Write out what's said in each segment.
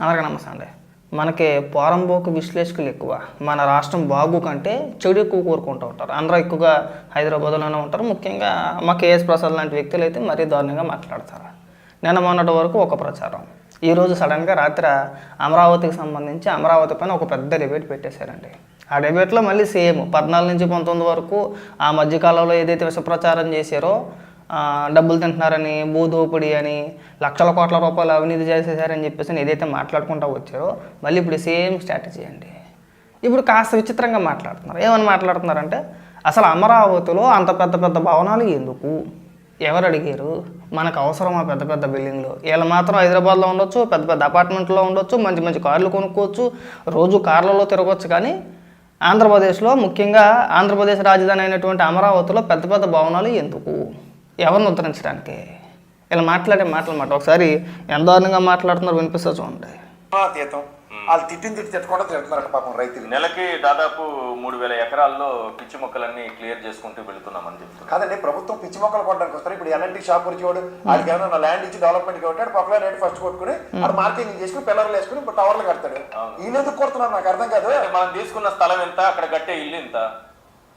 అందరికీ నమస్తే అండి. మనకి పోరంబోకు విశ్లేషకులు ఎక్కువ. మన రాష్ట్రం బాగు కంటే చెడు ఎక్కువ కోరుకుంటూ ఉంటారు. అందరూ ఎక్కువగా హైదరాబాద్లోనే ఉంటారు. ముఖ్యంగా మా కేఎస్ ప్రసాద్ లాంటి వ్యక్తులు అయితే మరీ దారుణంగా మాట్లాడతారు. నిన్న మొన్నటి వరకు ఒక ప్రచారం, ఈరోజు సడన్గా రాత్రి అమరావతికి సంబంధించి అమరావతి పైన ఒక పెద్ద డిబేట్ పెట్టేశారండి. ఆ డిబేట్లో మళ్ళీ సేమ్ 14 నుంచి 19 వరకు ఆ మధ్యకాలంలో ఏదైతే విష ప్రచారం చేశారో, డబ్బులు తింటున్నారని, భూదోపిడి అని, లక్షల కోట్ల రూపాయలు అవినీతి చేసేసారని చెప్పేసి ఏదైతే మాట్లాడుకుంటూ వచ్చారో మళ్ళీ ఇప్పుడు సేమ్ స్ట్రాటజీ అండి. ఇప్పుడు కాస్త విచిత్రంగా మాట్లాడుతున్నారు. ఏమని మాట్లాడుతున్నారంటే, అసలు అమరావతిలో అంత పెద్ద పెద్ద భవనాలు ఎందుకు, ఎవరు అడిగారు, మనకు అవసరమా పెద్ద పెద్ద బిల్డింగ్లు? వీళ్ళు మాత్రం హైదరాబాద్లో ఉండొచ్చు, పెద్ద పెద్ద అపార్ట్మెంట్లో ఉండొచ్చు, మంచి మంచి కార్లు కొనుక్కోవచ్చు, రోజు కార్లలో తిరగవచ్చు. కానీ ఆంధ్రప్రదేశ్లో, ముఖ్యంగా ఆంధ్రప్రదేశ్ రాజధాని అయినటువంటి అమరావతిలో పెద్ద పెద్ద భవనాలు ఎందుకు, ఎవరిని ఉద్ధరించడానికి? ఇలా మాట్లాడే మాటలు మాట ఒకసారి ఎంత దారుణంగా మాట్లాడుతున్నారు వినిపిస్తా చూడండి. వాళ్ళు తిట్టకుండా తింటున్నారు పాపం రైతులు. నెలకి దాదాపు 3000 ఎకరాల్లో పిచ్చి మొక్కలన్నీ క్లియర్ చేసుకుంటూ వెళుతున్నామని చెప్తున్నారు. కాదండి, ప్రభుత్వం పిచ్చి మొక్కలు కొట్టడానికి వస్తారు. ఇప్పుడు ఎలాంటి షాప్ వచ్చేవాడు వాడికి ఏమైనా ల్యాండ్ ఇచ్చి డెవలప్మెంట్ కొట్టాడు, పక్కన రేటు ఫస్ట్ కొట్టుకుని వాడు మార్కెటింగ్ చేసుకుని పిల్లర్లు వేసుకుని ఇప్పుడు టవర్లు కడతాడు. వీళ్ళు ఎందుకు కొడుతున్నారు నాకు అర్థం కాదు. మనం తీసుకున్న స్థలం ఎంత, అక్కడ కట్టే ఇల్లు ఎంత?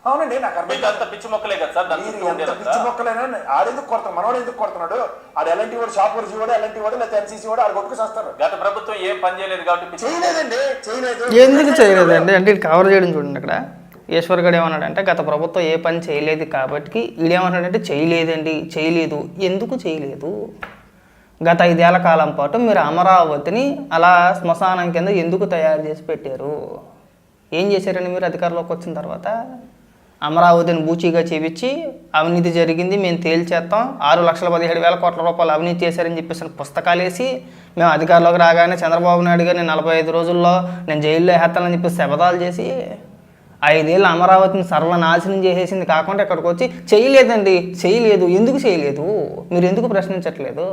అవునండి, నాకు అర్థం అంత పిచ్చి మొక్కలే కదా సార్. ఎంత పిచ్చి మొక్కలైనా ఆడెందుకు కొడతాడు, మనవాడు ఎందుకు కొడుతున్నాడు? ఆడు ఎలాంటి వాడు, షాప్ వచ్చి వాడు, ఎలాంటి వాడు, లేకపోతే ఎన్సీసీ వాడు ఆడు కొట్టుకు వస్తారు. గత ప్రభుత్వం ఏం పని చేయలేదు కాబట్టి చేయలేదండి. ఎందుకు చేయలేదండి అంటే ఇది కవర్ చేయడం చూడండి. అక్కడ ఈశ్వర్ గడు ఏమన్నాడంటే, గత ప్రభుత్వం ఏ పని చేయలేదు కాబట్టి, ఈడేమన్నాడంటే చేయలేదండి, చేయలేదు. ఎందుకు చేయలేదు? గత 5 ఏళ్ల కాలం పాటు మీరు అమరావతిని అలా శ్మశానం కింద ఎందుకు తయారు చేసి పెట్టారు? ఏం చేశారండి మీరు అధికారంలోకి వచ్చిన తర్వాత? అమరావతిని బూచీగా చేపించి అవినీతి జరిగింది, మేము తేల్చేస్తాం, 6,17,000 కోట్ల రూపాయలు అవినీతి చేశారని చెప్పేసి పుస్తకాలు వేసి, మేము అధికారంలోకి రాగానే చంద్రబాబు నాయుడు గారిని 45 రోజుల్లో నేను జైల్లో వేస్తానని చెప్పి శపథాలు చేసి 5 ఏళ్ళు అమరావతిని సర్వనాశనం చేసేసింది. కాకుండా ఇక్కడికి వచ్చి చేయలేదండి, చేయలేదు. ఎందుకు చేయలేదు? మీరు ఎందుకు ప్రశ్నించట్లేదు?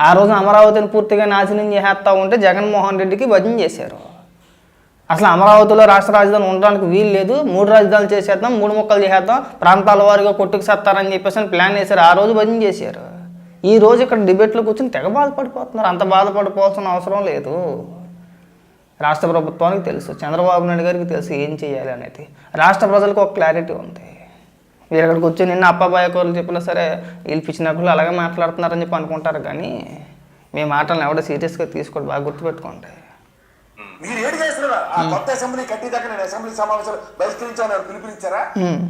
ఆ రోజు అమరావతిని పూర్తిగా నాశనం చేసేస్తా ఉంటే జగన్మోహన్ రెడ్డికి భజన చేశారు. అసలు అమరావతిలో రాష్ట్ర రాజధాని ఉండడానికి వీలు లేదు, 3 రాజధానులు చేసేద్దాం, 3 ముక్కలు చేసేద్దాం, ప్రాంతాల వారిగా కొట్టుకు సత్తారని చెప్పేసి ప్లాన్ వేశారు. ఆ రోజు భజన చేశారు. ఈ రోజు ఇక్కడ డిబేట్లో కూర్చొని తెగ బాధపడిపోతున్నారు. అంత బాధపడిపోవాల్సిన అవసరం లేదు. రాష్ట్ర ప్రభుత్వానికి తెలుసు, చంద్రబాబు నాయుడు గారికి తెలుసు ఏం చేయాలి అనేది. రాష్ట్ర ప్రజలకు ఒక క్లారిటీ ఉంది. మీరు ఇక్కడికి వచ్చి నిన్న అప్పాబాయ కోళ్ళు చెప్పినా సరే వీళ్ళు పిచ్చినప్పుడు అలాగే మాట్లాడుతున్నారని చెప్పి అనుకుంటారు. కానీ మీ మాటలను ఎవడో సీరియస్గా తీసుకోండి, బాగా గుర్తుపెట్టుకోండి. మీరు ఏడు చేస్తున్నారు. ఆ కొత్త అసెంబ్లీ కట్టేదాకా నేను అసెంబ్లీ సమావేశాలు బహిష్కరించాను, పిలుపునిచ్చారా?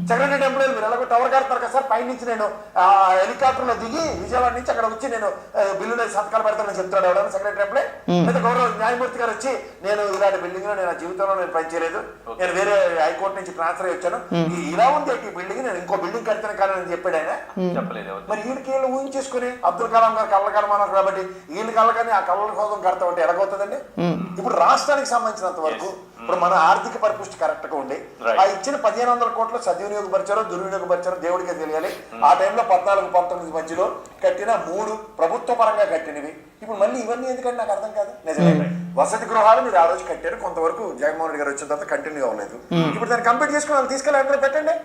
సెక్రటరీ ఎంప్లాయీలు మీరు ఎలాగో టవర్ కడతారు కదా సార్, పై నుంచి నేను హెలికాప్టర్లో దిగి విజయవాడ నుంచి అక్కడ వచ్చి నేను బిల్లులో సంతకాలు పెడతానని చెప్తాడు ఎవరైనా సెక్రటరీ ఎంప్లాయీ? లేదా గౌరవ న్యాయమూర్తి గారు వచ్చి నేను ఇలాంటి బిల్డింగ్ లో నేను జీవితంలో నేను పనిచేయలేదు, నేను వేరే హైకోర్టు నుంచి ట్రాన్స్ఫర్ వచ్చాను, ఇలా ఉంది ఈ బిల్డింగ్, నేను ఇంకో బిల్డింగ్ కడతాను కానీ అని చెప్పాడు ఆయన. చెప్పలేదు. మరి వీళ్ళకి వీళ్ళు ఊహించేసుకుని అబ్దుల్ కలాం గారు కళ్ళ కలమన్నారు కాబట్టి వీళ్ళు కళ్ళకని ఆ కళ్ళ కోసం కడతా ఉంటే ఎలాగవుతుందండి? ఇప్పుడు రాష్ట్రానికి సంబంధించినంత వరకు ఇప్పుడు మన ఆర్థిక పరిపుష్టి కరెక్ట్ గా ఉండి ఆ ఇచ్చిన 1500 కోట్లు సద్వినియోగపరిచారో దుర్వినియోగపరిచారో దేవుడికే తెలియాలి. ఆ టైంలో 14-19 మధ్యలో కట్టిన 3 ప్రభుత్వ పరంగా కట్టినవి ఇప్పుడు మళ్ళీ ఇవన్నీ ఎందుకంటే నాకు అర్థం కాదు. నిజమే, వసతి గృహాలు మీరు ఆ రోజు కట్టారు, కొంతవరకు జగన్మోహన్ రెడ్డి గారు వచ్చిన తర్వాత కంటిన్యూ అవ్వలేదు. ఇప్పుడు దాన్ని కంప్లీట్ చేసుకుని వాళ్ళు తీసుకెళ్ళి అందరూ పెట్టండి.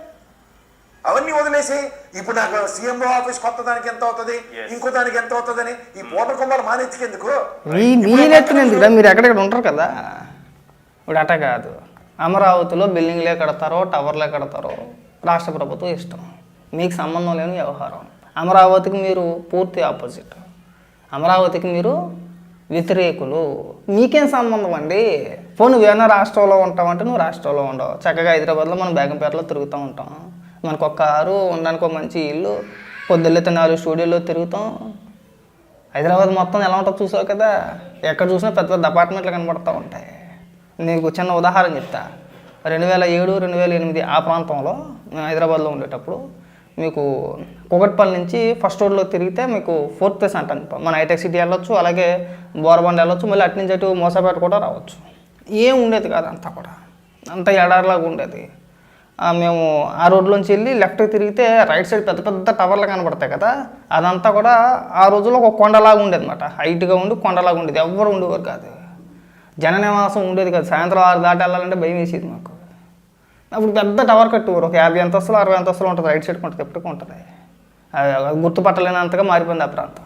అవన్నీ వదిలేసి ఇప్పుడు నాకు సీఎంఓ ఆఫీస్ కొత్త దానికి ఎంత అవుతుంది, ఇంకో దానికి ఎంత అవుతుందని ఈ పూట కుంభాలు మానేందుకు మీరు ఎక్కడెక్కడ ఉంటారు కదా. ఇప్పుడు అట కాదు, అమరావతిలో బిల్డింగ్లే కడతారో టవర్లే కడతారో రాష్ట్ర ప్రభుత్వం ఇష్టం, మీకు సంబంధం లేని వ్యవహారం. అమరావతికి మీరు పూర్తి ఆపోజిట్, అమరావతికి మీరు వ్యతిరేకులు. మీకేం సంబంధం అండి? పోను నువ్వేనా రాష్ట్రంలో ఉంటావంటే నువ్వు రాష్ట్రంలో ఉండవు, చక్కగా హైదరాబాద్లో మనం బేగంపేటలో తిరుగుతూ ఉంటాం, మనకు ఒక కారు, ఉండడానికి ఒక మంచి ఇల్లు, పొద్దున్నైతే 4 స్టూడియోలో తిరుగుతాం. హైదరాబాద్ మొత్తం ఎలా ఉంటుందో చూసావు కదా, ఎక్కడ చూసినా పెద్ద పెద్ద అపార్ట్మెంట్లు కనబడుతూ ఉంటాయి. నీకు చిన్న ఉదాహరణ చెప్తా. 2007-2008 ఆ ప్రాంతంలో మేము హైదరాబాద్లో ఉండేటప్పుడు మీకు కూకట్పల్లి నుంచి ఫస్ట్ రోడ్లో తిరిగితే మీకు 4th ప్లేస్ అంటాను. మన హైటెక్ సిటీ వెళ్ళొచ్చు, అలాగే బోరబండ వెళ్ళొచ్చు, మళ్ళీ అటు నుంచి అటు మోసాపేట కూడా రావచ్చు. ఏం ఉండేది కాదు, అంతా కూడా అంతా ఎడారిలాగా ఉండేది. మేము ఆ రోడ్లోంచి వెళ్ళి లెఫ్ట్కి తిరిగితే రైట్ సైడ్ పెద్ద పెద్ద టవర్లు కనబడతాయి కదా, అదంతా కూడా ఆ రోజుల్లో ఒక కొండలాగా ఉండేది అనమాట. హైట్గా ఉండి కొండలాగా ఉండేది, ఎవ్వరు ఉండేవారు కాదు, జన నివాసం ఉండేది కాదు. సాయంత్రం 6 దాటి వెళ్ళాలంటే భయం వేసేది మాకు. అప్పుడు పెద్ద టవర్ కట్టేవారు, ఒక 50 అంతస్తులు 60 అంతస్తులు ఉంటుంది, రైట్ సైడ్కి ఉంటుంది, ఎప్పటికీ ఉంటుంది. గుర్తుపట్టలేనంతగా మారిపోయింది ఆ ప్రాంతం.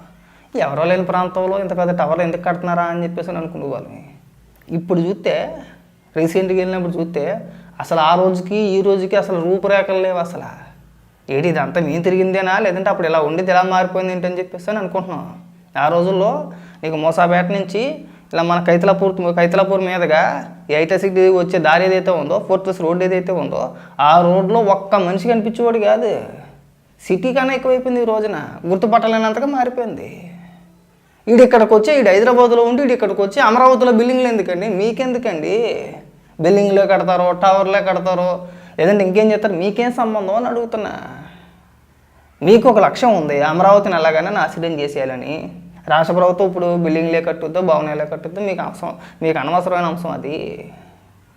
ఎవరో లేని ప్రాంతంలో ఇంత పెద్ద టవర్లు ఎందుకు కడుతున్నారా అని చెప్పేసి అనుకునే వాళ్ళని. ఇప్పుడు చూస్తే రీసెంట్గా వెళ్ళినప్పుడు చూస్తే అసలు ఆ రోజుకి ఈ రోజుకి అసలు రూపురేఖలు లేవు అసలు. ఏంటి ఇదంతా మేము తిరిగిందేనా, లేదంటే అప్పుడు ఇలా ఉండేది ఎలా మారిపోయింది ఏంటని చెప్పేసి అని అనుకుంటున్నాం. ఆ రోజుల్లో నీకు మోసాపేట నుంచి ఇలా మన కైతలాపూర్ మీదుగా ఐటీసీ వచ్చే దారి ఏదైతే ఉందో, ఫోర్ట్రెస్ రోడ్ ఏదైతే ఉందో, ఆ రోడ్లో ఒక్క మనిషి కనిపించేవాడు కాదు. సిటీ కన్నా ఎక్కువైపోయింది ఈ రోజున, గుర్తుపట్టలేనంతగా మారిపోయింది. ఈడు ఇక్కడికి వచ్చి ఈడు హైదరాబాద్లో ఉండి ఈడు ఇక్కడికి వచ్చి అమరావతిలో బిల్డింగ్లు ఎందుకండి, మీకెందుకండి? బిల్డింగ్లే కడతారో, టవర్లే కడతారో, లేదంటే ఇంకేం చేస్తారు, మీకేం సంబంధం అని అడుగుతున్నా. మీకు ఒక లక్ష్యం ఉంది, అమరావతిని ఎలాగైనా నాశనం చేసేయాలని. రాష్ట్ర ప్రభుత్వం ఇప్పుడు బిల్డింగ్లే కట్టుద్దో, భవనాలే కట్టుద్దో, మీకు అనవసరమైన అంశం అది.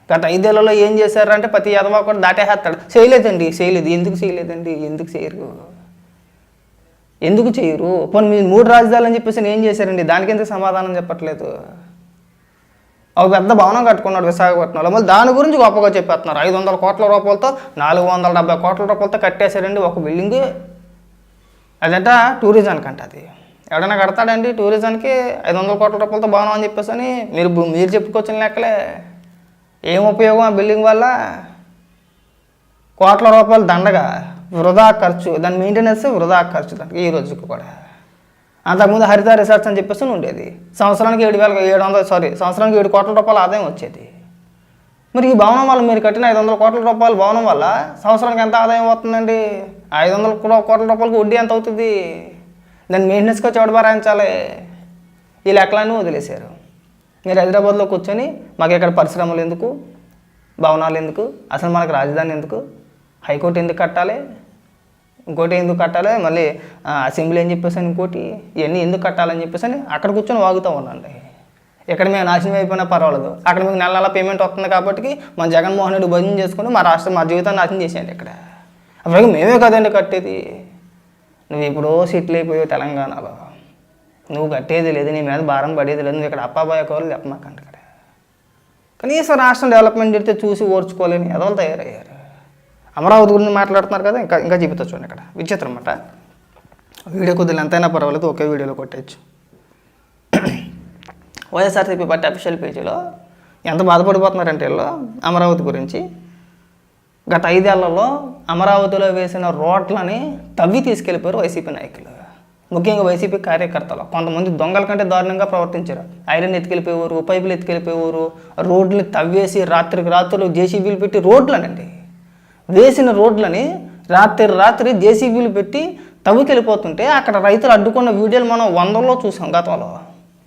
గత 5 ఏళ్లలో ఏం చేశారంటే ప్రతి ఎదవా కూడా దాటేస్తాడు. చేయలేదు. ఎందుకు చేయలేదండి? ఎందుకు చేయరు? పోనీ మీరు 3 రాజధానులు అని చెప్పేసి ఏం చేశారండి? దానికి ఎందుకు సమాధానం చెప్పట్లేదు? ఒక పెద్ద భవనం కట్టుకున్నాడు విశాఖపట్నంలో, మళ్ళీ దాని గురించి గొప్పగా చెప్పేస్తున్నారు. 500 కోట్ల రూపాయలతో 470 కోట్ల రూపాయలతో కట్టేశారండి ఒక బిల్డింగ్. అదంట టూరిజానికి అంట. అది ఎవడైనా కడతాడండి టూరిజానికి 500 కోట్ల రూపాయలతో భవనం అని చెప్పేసి అని మీరు చెప్పుకొచ్చిన లెక్కలే. ఏం ఉపయోగం ఆ బిల్డింగ్ వల్ల? కోట్ల రూపాయలు దండగా వృధా ఖర్చు, దాని మెయింటెనెన్స్ వృధా ఖర్చు దానికి ఈ రోజుకి కూడా. అంతకుముందు హరిత రిసార్ట్స్ అని చెప్పేసి ఉండేది, సంవత్సరానికి 7 కోట్ల రూపాయల ఆదాయం వచ్చేది. మరి ఈ భవనం వల్ల మీరు కట్టిన 500 కోట్ల రూపాయల భవనం వల్ల సంవత్సరానికి ఎంత ఆదాయం అవుతుందండి? 500 కోట్ల రూపాయలకు వడ్డీ ఎంత అవుతుంది? దాన్ని మెయింటెనెన్స్కి వచ్చి ఎవడు భరాయించాలి? ఈ లెక్కలన్నీ వదిలేశారు. మీరు హైదరాబాద్లో కూర్చొని మాకు ఇక్కడ పరిశ్రమలు ఎందుకు, భవనాలు ఎందుకు, అసలు మనకు రాజధాని ఎందుకు, హైకోర్టు ఎందుకు కట్టాలి, ఇంకోటి ఎందుకు కట్టాలి, మళ్ళీ అసెంబ్లీ అని చెప్పేసి ఇంకోటి, ఇవన్నీ ఎందుకు కట్టాలని చెప్పేసి అని అక్కడ కూర్చొని వాగుతూ ఉండండి. ఇక్కడ మేము నాశనం అయిపోయినా పర్వాలేదు, అక్కడ మీకు నెల పేమెంట్ వస్తుంది కాబట్టి మన జగన్మోహన్ రెడ్డి భజన చేసుకుని మా జీవితాన్ని నాశనం చేసేయండి. ఇక్కడ అప్పుడు మేమే కదండి కట్టేది. నువ్వు ఎప్పుడో సెటిల్ అయిపోయావు తెలంగాణలో, నువ్వు కట్టేది లేదు, నీ మీద భారం పడేది లేదు, నువ్వు ఇక్కడ అప్పాబాయ కవర్లు చెప్పమాకండి. ఇక్కడ కనీసం రాష్ట్రం డెవలప్మెంట్ జరిగితే చూసి ఓర్చుకోలేని ఎదవలు తయారయ్యారు. అమరావతి గురించి మాట్లాడుతున్నారు కదా, ఇంకా చెబుతా చూడండి. ఇక్కడ విచిత్రం అన్నమాట. వీడియో కొద్దిగా ఎంతైనా పర్వాలేదు, ఒకే వీడియోలో కొట్టేయచ్చు. వైఎస్ఆర్సీపీ పార్టీ అఫీషియల్ పేజీలో ఎంత బాధపడిపోతున్నారంటే వీళ్ళు అమరావతి గురించి. గత 5 ఏళ్లలో అమరావతిలో వేసిన రోడ్లని తవ్వి తీసుకెళ్ళిపోయారు వైసీపీ నాయకులు, ముఖ్యంగా వైసీపీ కార్యకర్తలు. కొంతమంది దొంగల కంటే దారుణంగా ప్రవర్తించారు. ఐరన్ ఎత్తుకెళ్ళిపోయేవారు, పైపులు ఎత్తుకెళ్ళిపోయేవారు, రోడ్లు తవ్వేసి రాత్రులు జేసీబీలు పెట్టి రోడ్లనండి వేసిన రోడ్లని రాత్రి జేసీబీలు పెట్టి తవ్వుకెళ్ళిపోతుంటే అక్కడ రైతులు అడ్డుకున్న వీడియోలు మనం 100లో చూసాం గతంలో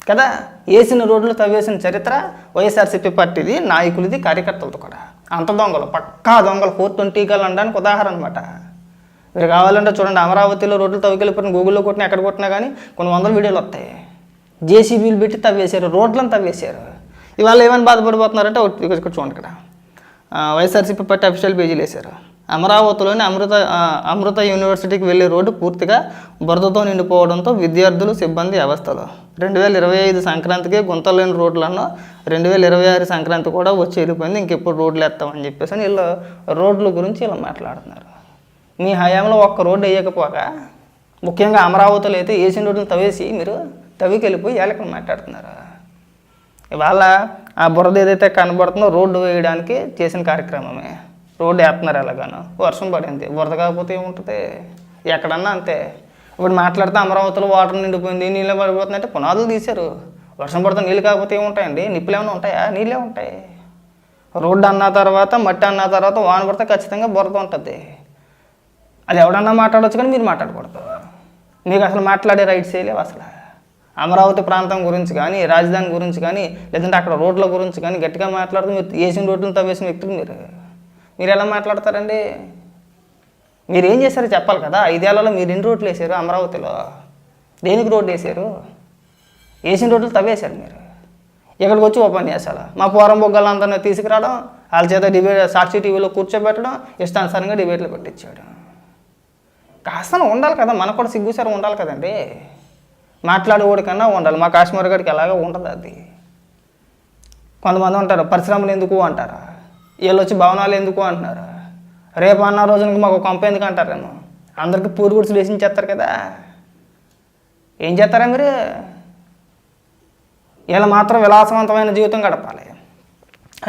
కదా. వేసిన రోడ్లు తవ్వేసిన చరిత్ర వైఎస్ఆర్సీపీ పార్టీది, నాయకులది, కార్యకర్తలతో కూడా. అంత దొంగలు, పక్కా దొంగలు, 420 గల్ అనడానికి ఉదాహరణ అనమాట. మీరు కావాలంటే చూడండి, అమరావతిలో రోడ్లు తవ్వుకెళ్ళిపోయిన గూగుల్లో కొట్టినా ఎక్కడ కొట్టినా కానీ కొన్ని 100 వీడియోలు వస్తాయి. జేసీబీలు పెట్టి తవ్వేశారు, రోడ్లను తవ్వేశారు. ఇవాళ ఏమైనా బాధపడిపోతున్నారంటే ఇక్కడ చూడండి. ఇక్కడ వైఎస్ఆర్సీపీ పార్టీ అఫీషియల్ పేజీలు వేశారు. అమరావతిలోని అమృత యూనివర్సిటీకి వెళ్ళే రోడ్డు పూర్తిగా బురదతో నిండిపోవడంతో విద్యార్థులు, సిబ్బంది అవస్థలు. 2025 సంక్రాంతికి గుంతలేని రోడ్లను 2026 సంక్రాంతి కూడా వచ్చి వెళ్ళిపోయింది, ఇంకెప్పుడు రోడ్లు వేస్తామని చెప్పేసి అని వీళ్ళు రోడ్ల గురించి ఇలా మాట్లాడుతున్నారు. మీ హయాంలో ఒక్క రోడ్డు వేయకపోక, ముఖ్యంగా అమరావతిలో అయితే వేసిన రోడ్లను తవ్వేసి మీరు తవ్వికెళ్ళిపోయి ఏళ్ళకి మాట్లాడుతున్నారు. ఇవాళ ఆ బురద ఏదైతే కనబడుతుందో రోడ్డు వేయడానికి చేసిన కార్యక్రమమే. రోడ్డు వేస్తున్నారు ఎలాగాను, వర్షం పడింది, బురద కాకపోతే ఏముంటుంది, ఎక్కడన్నా అంతే. ఇప్పుడు మాట్లాడితే అమరావతిలో వాటర్ నిండిపోయింది, నీళ్ళు పడిపోతుందంటే పునాదులు తీశారు. వర్షం పడితే నీళ్ళు కాకపోతే ఏముంటాయండి, నిప్పులు ఏమైనా ఉంటాయా? నీళ్ళే ఉంటాయి. రోడ్డు అన్న తర్వాత, మట్టి అన్న తర్వాత వాన పడితే ఖచ్చితంగా బురద ఉంటుంది. అది ఎవడన్నా మాట్లాడవచ్చు కానీ మీరు మాట్లాడకూడదు. మీకు అసలు మాట్లాడే రైట్స్ లేవు అసలు. అమరావతి ప్రాంతం గురించి కానీ, రాజధాని గురించి కానీ, లేదంటే అక్కడ రోడ్ల గురించి కానీ గట్టిగా మాట్లాడుతూ మీరు వేసిన రోడ్లను తవ్వేసిన వ్యక్తులు మీరు ఎలా మాట్లాడతారండి? మీరు ఏం చేశారో చెప్పాలి కదా. 5 ఏళ్లలో మీరు ఎన్ని రోడ్లు వేసారు అమరావతిలో? దేనికి రోడ్లు వేసారు? వేసిన రోడ్లు తవ్వేశారు మీరు. ఇక్కడికి వచ్చి ఉపన్యాసాలు, మా పోరం బొగ్గలందరినీ తీసుకురావడం, వాళ్ళ చేత సాక్షి టీవీలో కూర్చోబెట్టడం, ఇష్టానుసారంగా డిబేట్లు పెట్టించాడు. కాస్త ఉండాలి కదా, మనకు కూడా సిగ్గుసారం ఉండాలి కదండి. మాట్లాడేవాడి కన్నా ఉండాలి. మా కాశ్మీర్ గడికి ఎలాగో ఉండదు అది. కొంతమంది ఉంటారు పరిశ్రమలు ఎందుకు అంటారు, వీళ్ళు వచ్చి భవనాలు ఎందుకు అంటున్నారు. రేపు అన్న రోజునకి మాకు కొంప ఎందుకు అంటారేమో. అందరికీ పూరి గుడిసెలు వేసించేస్తారు కదా. ఏం చేస్తారా మీరు? ఇలా మాత్రం విలాసవంతమైన జీవితం గడపాలి,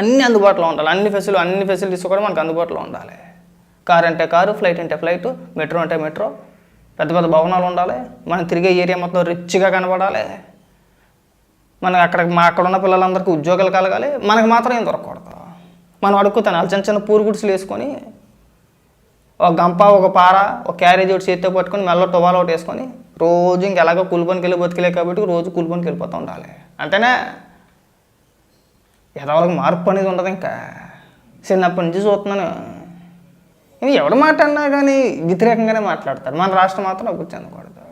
అన్నీ అందుబాటులో ఉండాలి, అన్ని ఫెసిలిటీస్ కూడా మనకు అందుబాటులో ఉండాలి. కారు అంటే కారు, ఫ్లైట్ అంటే ఫ్లైట్, మెట్రో అంటే మెట్రో, పెద్ద పెద్ద భవనాలు ఉండాలి, మనం తిరిగే ఏరియా మొత్తం రిచ్గా కనబడాలి, మనకు అక్కడ ఉన్న పిల్లలందరికీ ఉద్యోగాలు కలగాలి, మనకు మాత్రం ఏం దొరకకూడదు. మనం అడుక్కుతాను చిన్న చిన్న పూరుగుడిసెలు వేసుకొని ఒక గంప, ఒక పార, ఒక క్యారేజ్ ఒకటి చేతితో పట్టుకొని మెల్ల టువాలు ఒకటి వేసుకొని రోజు ఇంకెలాగో కూలిపనికి వెళ్ళి బతికలే కాబట్టి రోజు కూలిపనికి వెళ్ళిపోతూ ఉండాలి. అంతేనే ఎదవలకు మార్పు అనేది ఉండదు. ఇంకా చిన్నప్పటి నుంచి చూస్తున్నాను, ఇది ఎవడు మాట్లాడినా కానీ వ్యతిరేకంగానే మాట్లాడతారు. మన రాష్ట్రం మాత్రం అభివృద్ధి చెందకూడదు.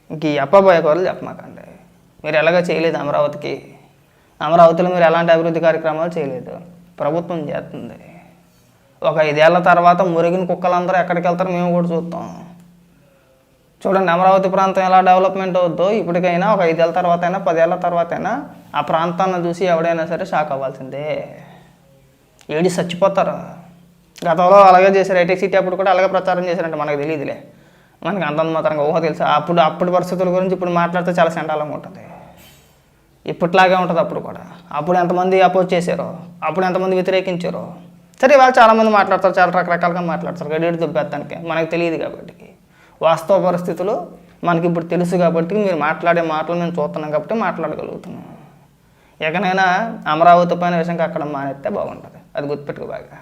ఇంక ఈ అప్పబోయే కూరలు చెప్పమాకండి. మీరు ఎలాగో చేయలేదు అమరావతిలో మీరు ఎలాంటి అభివృద్ధి కార్యక్రమాలు చేయలేదు, ప్రభుత్వం చేస్తుంది. ఒక 5 ఏళ్ల తర్వాత మురిగిన కుక్కలందరూ ఎక్కడికి వెళ్తారో మేము కూడా చూస్తాం. చూడండి అమరావతి ప్రాంతం ఎలా డెవలప్మెంట్ అవుద్దో ఇప్పటికైనా ఒక 5 ఏళ్ళ తర్వాత అయినా 10 ఏళ్ళ తర్వాత అయినా ఆ ప్రాంతాన్ని చూసి ఎవడైనా సరే షాక్ అవ్వాల్సిందే, ఏడి చచ్చిపోతారు. గతంలో అలాగే చేశారు, హైటెక్ సిటీ అప్పుడు కూడా అలాగే ప్రచారం చేశారంటే మనకు తెలియదులే, మనకి అంతంత మాత్రంగా ఊహ తెలుసు. అప్పుడు పరిస్థితుల గురించి ఇప్పుడు మాట్లాడితే చాలా చండాలంగా ఉంటుంది. ఇప్పట్లాగే ఉంటుంది అప్పుడు కూడా. అప్పుడు ఎంతమంది అపోజ్ చేశారో, అప్పుడు ఎంతమంది వ్యతిరేకించారో. సరే వాళ్ళు చాలామంది మాట్లాడతారు, చాలా రకరకాలుగా మాట్లాడతారు, గడియడు దుబ్బెత్తానికి మనకు తెలియదు కాబట్టి. వాస్తవ పరిస్థితులు మనకి ఇప్పుడు తెలుసు కాబట్టి మీరు మాట్లాడే మాటలు మేము చూస్తున్నాం కాబట్టి మాట్లాడగలుగుతున్నాం. ఎక్కడైనా అమరావతి పైన విషయంగా అక్కడ మానేస్తే బాగుంటుంది, అది గుర్తుపెట్టుకో బాగా.